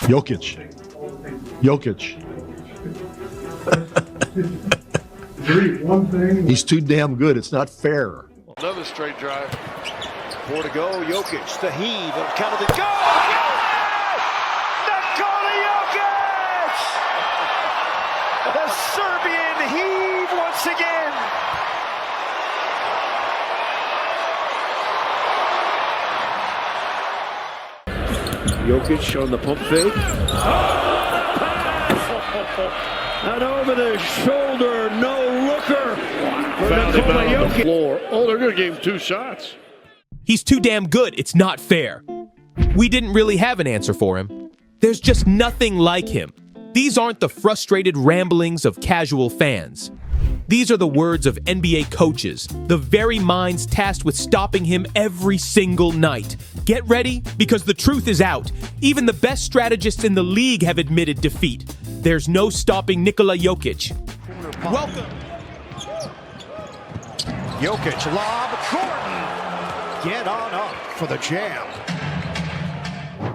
Jokic. Jokic. He's too damn good. It's not fair. Another straight drive. 4 to go. Jokic, the heave, and count of the go. Nikola Jokic! The Serbian heave once again. Jokic on the pump fake. And over the shoulder, no looker. Found him out on the floor. Oh, they're going to give him 2 shots. He's too damn good. It's not fair. We didn't really have an answer for him. There's just nothing like him. These aren't the frustrated ramblings of casual fans. These are the words of NBA coaches, the very minds tasked with stopping him every single night. Get ready, because the truth is out. Even the best strategists in the league have admitted defeat. There's no stopping Nikola Jokic. Welcome. Jokic, lob, Gordon. Get on up for the jam.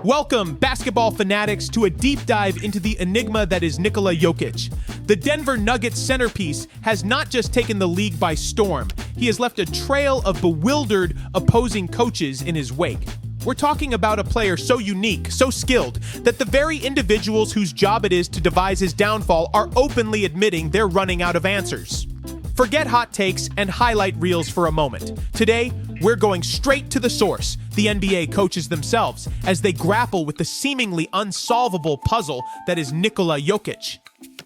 Welcome, basketball fanatics, to a deep dive into the enigma that is Nikola Jokic. The Denver Nuggets centerpiece has not just taken the league by storm, he has left a trail of bewildered opposing coaches in his wake. We're talking about a player so unique, so skilled, that the very individuals whose job it is to devise his downfall are openly admitting they're running out of answers. Forget hot takes and highlight reels for a moment. Today, we're going straight to the source, the NBA coaches themselves, as they grapple with the seemingly unsolvable puzzle that is Nikola Jokic.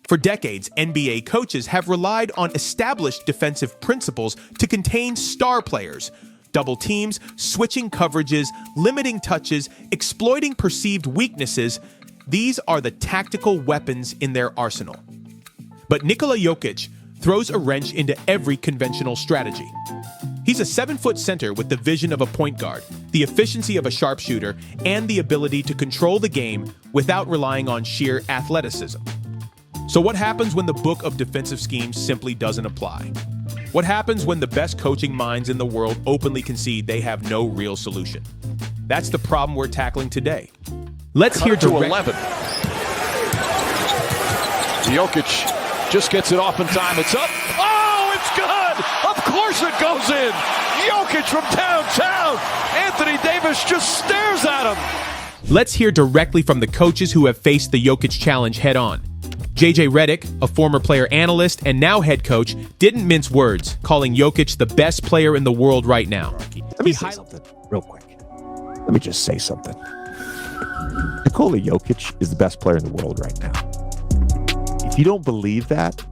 For decades, NBA coaches have relied on established defensive principles to contain star players. Double teams, switching coverages, limiting touches, exploiting perceived weaknesses. These are the tactical weapons in their arsenal. But Nikola Jokic throws a wrench into every conventional strategy. He's a 7-foot center with the vision of a point guard, the efficiency of a sharpshooter, and the ability to control the game without relying on sheer athleticism. So what happens when the book of defensive schemes simply doesn't apply? What happens when the best coaching minds in the world openly concede they have no real solution? That's the problem we're tackling today. Let's hear to 11. Jokic just gets it off in time. It's up. Oh, it's good. Of course it goes in. Jokic from downtown. Anthony Davis just stares at him. Let's hear directly from the coaches who have faced the Jokic challenge head on. JJ Redick, a former player analyst and now head coach, didn't mince words, calling Jokic the best player in the world right now. Let me say something real quick. Let me just say something. Nikola Jokic is the best player in the world right now. If you don't believe that,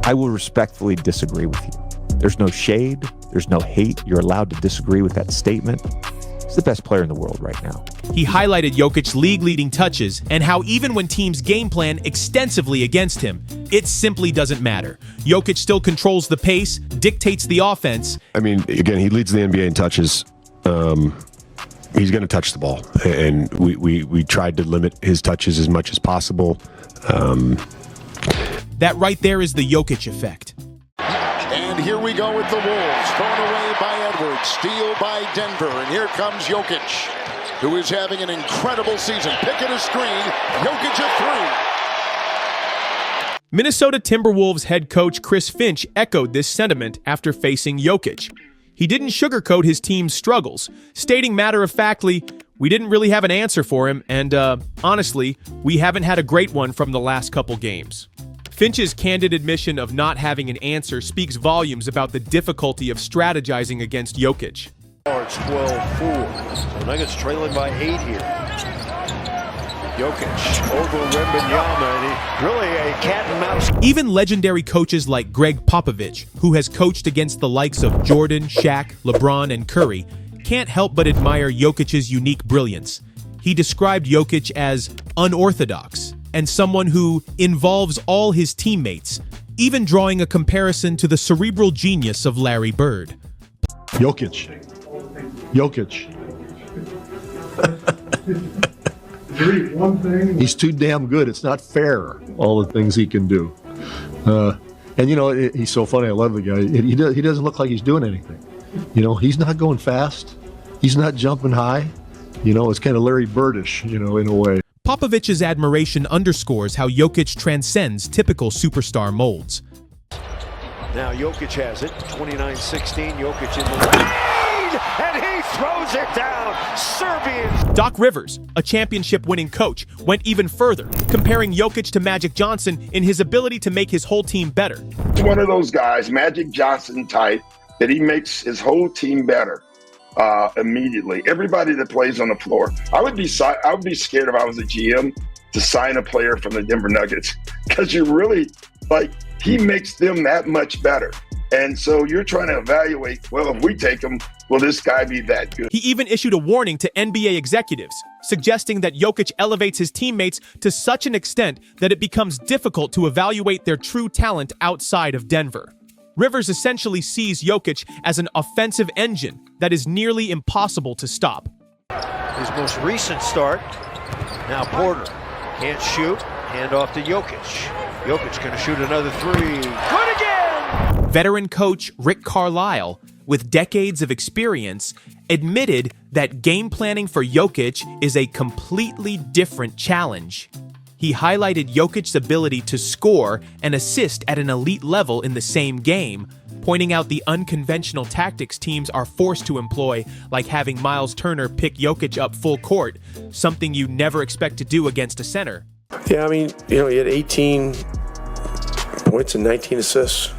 I will respectfully disagree with you. There's no shade. There's no hate. You're allowed to disagree with that statement. He's the best player in the world right now. He highlighted Jokic's league-leading touches and how even when teams game plan extensively against him, it simply doesn't matter. Jokic still controls the pace, dictates the offense. I mean, again, he leads the NBA in touches. He's going to touch the ball, and we tried to limit his touches as much as possible. That right there is the Jokic effect. And here we go with the Wolves. Thrown away by Edwards. Steal by Denver. And here comes Jokic, who is having an incredible season. Pick at a screen. Jokic at 3. Minnesota Timberwolves head coach Chris Finch echoed this sentiment after facing Jokic. He didn't sugarcoat his team's struggles, stating matter-of-factly, "We didn't really have an answer for him, and honestly, we haven't had a great one from the last couple games." Finch's candid admission of not having an answer speaks volumes about the difficulty of strategizing against Jokic. It's 12-4. So Nuggets trailing by 8 here. Jokic over Wembanyama, and he really a cat and mouse. Even legendary coaches like Greg Popovich, who has coached against the likes of Jordan, Shaq, LeBron, and Curry, can't help but admire Jokic's unique brilliance. He described Jokic as unorthodox and someone who involves all his teammates, even drawing a comparison to the cerebral genius of Larry Bird. Jokic. Jokic. He's too damn good. It's not fair, all the things he can do. And, you know, he's so funny. I love the guy. He doesn't look like he's doing anything. You know, he's not going fast. He's not jumping high. It's kind of Larry Birdish, in a way. Popovich's admiration underscores how Jokic transcends typical superstar molds. Now Jokic has it, 29-16, Jokic in the lead, and he throws it down. Serbian. Doc Rivers, a championship-winning coach, went even further, comparing Jokic to Magic Johnson in his ability to make his whole team better. He's one of those guys, Magic Johnson type, that he makes his whole team better immediately. Everybody that plays on the floor. I would be scared if I was a GM to sign a player from the Denver Nuggets, because you really, he makes them that much better. And so you're trying to evaluate, well, if we take him, will this guy be that good? He even issued a warning to NBA executives, suggesting that Jokic elevates his teammates to such an extent that it becomes difficult to evaluate their true talent outside of Denver. Rivers essentially sees Jokic as an offensive engine that is nearly impossible to stop. His most recent start, now Porter. Can't shoot, hand off to Jokic. Jokic gonna shoot another three. Good again! Veteran coach Rick Carlisle, with decades of experience, admitted that game planning for Jokic is a completely different challenge. He highlighted Jokic's ability to score and assist at an elite level in the same game, pointing out the unconventional tactics teams are forced to employ, like having Miles Turner pick Jokic up full court, something you never expect to do against a center. Yeah, he had 18 points and 19 assists.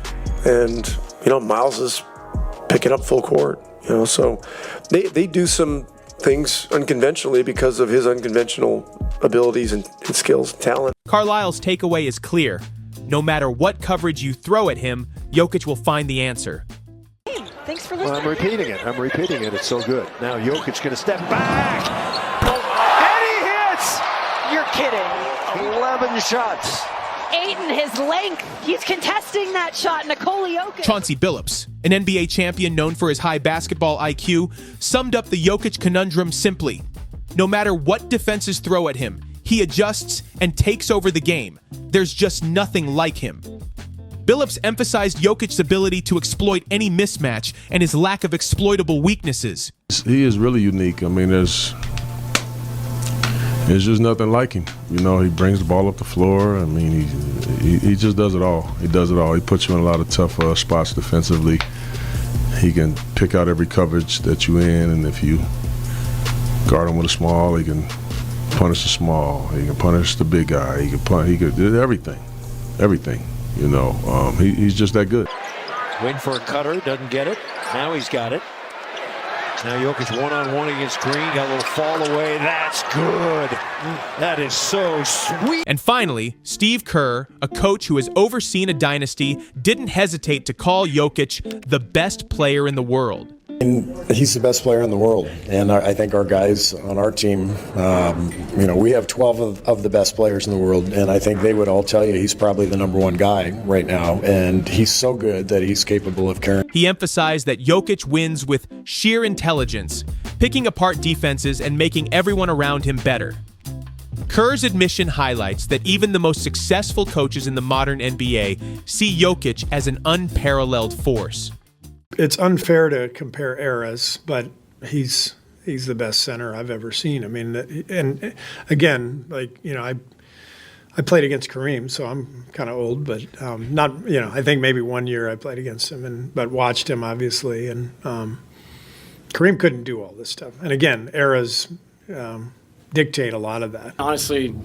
And, Miles is picking up full court, so they do some things unconventionally because of his unconventional abilities and skills and talent. Carlisle's takeaway is clear. No matter what coverage you throw at him, Jokic will find the answer. Hey, thanks for listening. Well, I'm repeating it. It's so good. Now Jokic going to step back. And he hits! You're kidding. 11 shots. Aiden, his length. He's contesting that shot. Nikola Jokic. Chauncey Billups, an NBA champion known for his high basketball IQ, summed up the Jokic conundrum simply. No matter what defenses throw at him, he adjusts and takes over the game. There's just nothing like him. Billups emphasized Jokic's ability to exploit any mismatch and his lack of exploitable weaknesses. He is really unique. There's just nothing like him. He brings the ball up the floor. He just does it all. He does it all. He puts you in a lot of tough spots defensively. He can pick out every coverage that you're in, and if you guard him with a small, he can punish the small. He can punish the big guy. He could do everything. He's just that good. Waiting for a cutter, doesn't get it. Now he's got it. Now Jokic one-on-one against Green, got a little fall away. That's good. That is so sweet. And finally, Steve Kerr, a coach who has overseen a dynasty, didn't hesitate to call Jokic the best player in the world. And he's the best player in the world, and I think our guys on our team, we have 12 of the best players in the world, and I think they would all tell you he's probably the number one guy right now, and he's so good that he's capable of carrying. He emphasized that Jokic wins with sheer intelligence, picking apart defenses and making everyone around him better. Kerr's admission highlights that even the most successful coaches in the modern NBA see Jokic as an unparalleled force. It's unfair to compare eras, but he's the best center I've ever seen. And again, I played against Kareem, so I'm kind of old, but not. I think maybe 1 year I played against him, but watched him obviously. And Kareem couldn't do all this stuff. And again, eras dictate a lot of that. Honestly,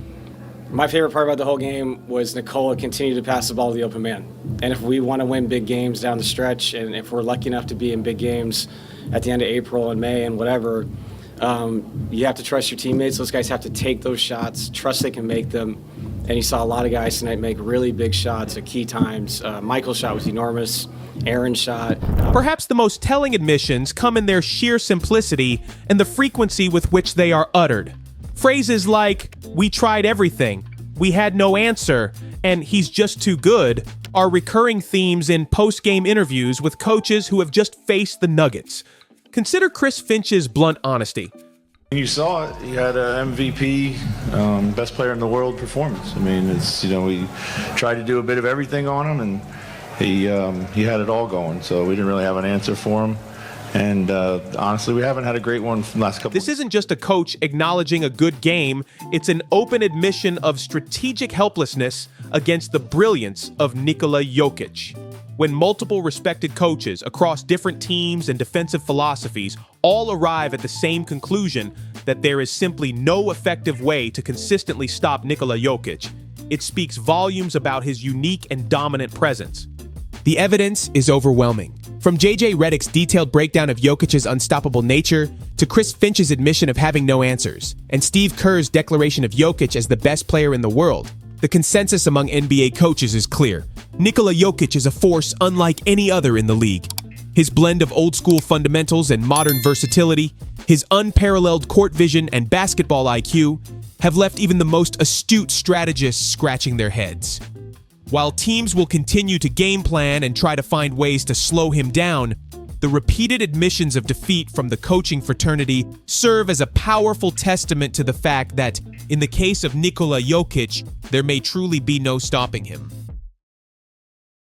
my favorite part about the whole game was Nikola continued to pass the ball to the open man. And if we want to win big games down the stretch, and if we're lucky enough to be in big games at the end of April and May and whatever, you have to trust your teammates. Those guys have to take those shots, trust they can make them. And you saw a lot of guys tonight make really big shots at key times. Michael's shot was enormous. Aaron's shot. Perhaps the most telling admissions come in their sheer simplicity and the frequency with which they are uttered. Phrases like, "We tried everything," "We had no answer," and "He's just too good" are recurring themes in post-game interviews with coaches who have just faced the Nuggets. Consider Chris Finch's blunt honesty. You saw it. He had an MVP, best player in the world performance. We tried to do a bit of everything on him, and he had it all going. So we didn't really have an answer for him. And honestly, we haven't had a great one from the last couple. This isn't just a coach acknowledging a good game. It's an open admission of strategic helplessness against the brilliance of Nikola Jokic. When multiple respected coaches across different teams and defensive philosophies all arrive at the same conclusion that there is simply no effective way to consistently stop Nikola Jokic, it speaks volumes about his unique and dominant presence. The evidence is overwhelming. From J.J. Redick's detailed breakdown of Jokic's unstoppable nature, to Chris Finch's admission of having no answers, and Steve Kerr's declaration of Jokic as the best player in the world, the consensus among NBA coaches is clear. Nikola Jokic is a force unlike any other in the league. His blend of old-school fundamentals and modern versatility, his unparalleled court vision and basketball IQ, have left even the most astute strategists scratching their heads. While teams will continue to game plan and try to find ways to slow him down, the repeated admissions of defeat from the coaching fraternity serve as a powerful testament to the fact that, in the case of Nikola Jokic, there may truly be no stopping him.